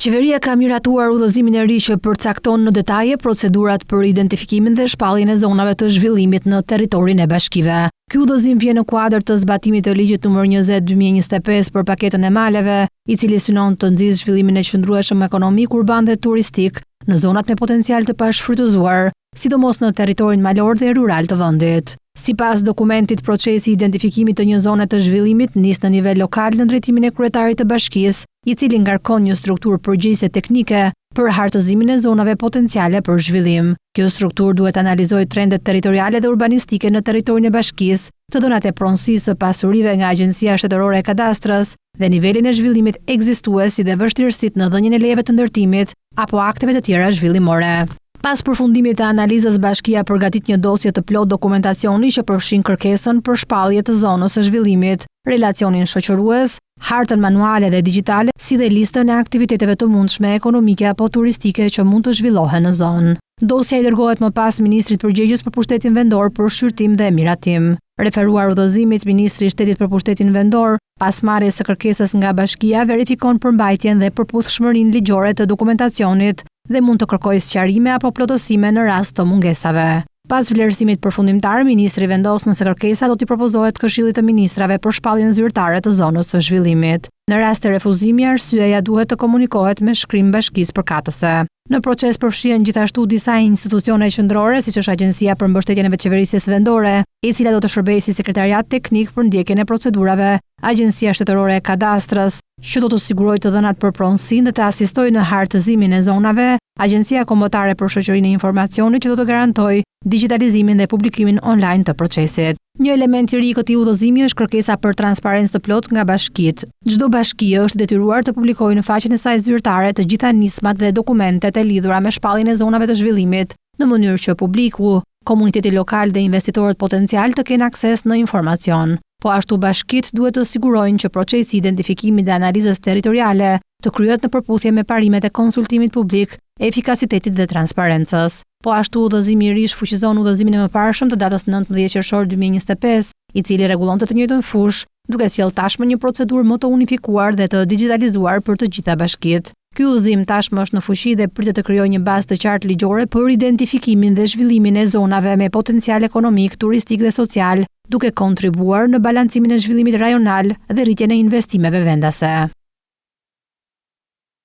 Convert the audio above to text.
Qeveria ka miratuar udhëzimin e ri që përcakton në detaje procedurat për identifikimin dhe shpalljen e zonave të zhvillimit në territorin e bashkive. Ky udhëzim vjen në kuadër të zbatimit të ligjit nr. 20/2025 për paketën e maleve, i cili synon të nxjisë zhvillimin e qëndrueshëm ekonomik, urban dhe turistik në zonat me potencial të pashfrytëzuar, sidomos në territorin malor dhe rural të vendit. Sipas dokumentit, procesi i identifikimit të një zone të zhvillimit nis në nivel lokal në drejtimin e kryetarit të bashkisë, i cili ngarkon një strukturë përgjegjëse teknike për hartëzimin e zonave potenciale për zhvillim. Kjo strukturë duhet analizojë trendet territoriale dhe urbanistike në territorin e bashkisë, të dhënat e pronësisë së pasurive nga Agjencia Shtetërore e Kadastrës dhe nivelin e zhvillimit ekzistues, si dhe vështirësitë në dhënien e lejeve të ndërtimit apo akteve të tjera zhvillimore. Pas përfundimit të analizës, bashkia përgatit një dosje të plot dokumentacioni që përfshin kërkesën për shpallje të zonës së zhvillimit, relacionin shoqërues, hartën manuale dhe digjitale, si dhe listën e aktiviteteve të mundshme ekonomike apo turistike që mund të zhvillohen në zonë. Dosja i dërgohet më pas ministrit përgjegjës për pushtetin vendor për shqyrtim dhe miratim. Referuar udhëzimit, ministri i shtetit për pushtetin vendor, pas marrjes së kërkesës nga bashkia, verifikon përmbajtjen dhe përputhshmërinë ligjore të dokumentacionit dhe mund të kërkojë sqarime apo plotësime në rast të mungesave. Pas vlerësimit përfundimtar, ministri vendos nëse kërkesa do t'i propozohet Këshillit të Ministrave për shpalljen zyrtare të zonës së zhvillimit. Në rast të refuzimi, arsyeja duhet të komunikohet me shkrim bashkisë përkatëse. Në proces përfshihen gjithashtu disa institucione qendrore, siç është Agjencia për Mbështetjen e Veçeverisjes Vendore, e cila do të shërbejë si sekretariat teknik për ndjekjen e procedurave, Agjencia Shtetërore e Kadastrës, që do të sigurojë të dhënat për pronësinë dhe të asistojë në hartëzimin e zonave, Agjencia Kombëtare për Shoqërinë e Informacionit, që do të garantojë digitalizimin dhe publikimin online të procesit. Një element i ri i këtij udhëzimi është kërkesa për transparencë të plotë nga bashkitë. Çdo bashki është detyruar të publikojë në faqen e saj zyrtare të gjitha nismat dhe dokumentet e lidhura me shpalljen e zonave të zhvillimit, në mënyrë që publiku, komuniteti lokal dhe investitorët potencial të kenë akses në informacion. Po ashtu bashkitë duhet të sigurojnë që procesi i identifikimit dhe analizës territoriale të kryhet në përputhje me parimet e konsultimit publik, efikasitetit dhe transparencës. Po ashtu udhëzimi i ri fuqizon udhëzimin e mëparshëm të datës 19 qershor 2025, i cili rregullonte të njëjtën fushë, duke sjellë tashmë një procedurë më të unifikuar dhe të digitalizuar për të gjitha bashkitë. Ky udhëzim tashmë është në fuqi dhe pritet të krijojë një bazë të qartë ligjore për identifikimin dhe zhvillimin e zonave me potencial ekonomik, turistik dhe social, duke kontribuar në balancimin e zhvillimit rajonal dhe rritjen e investimeve vendase.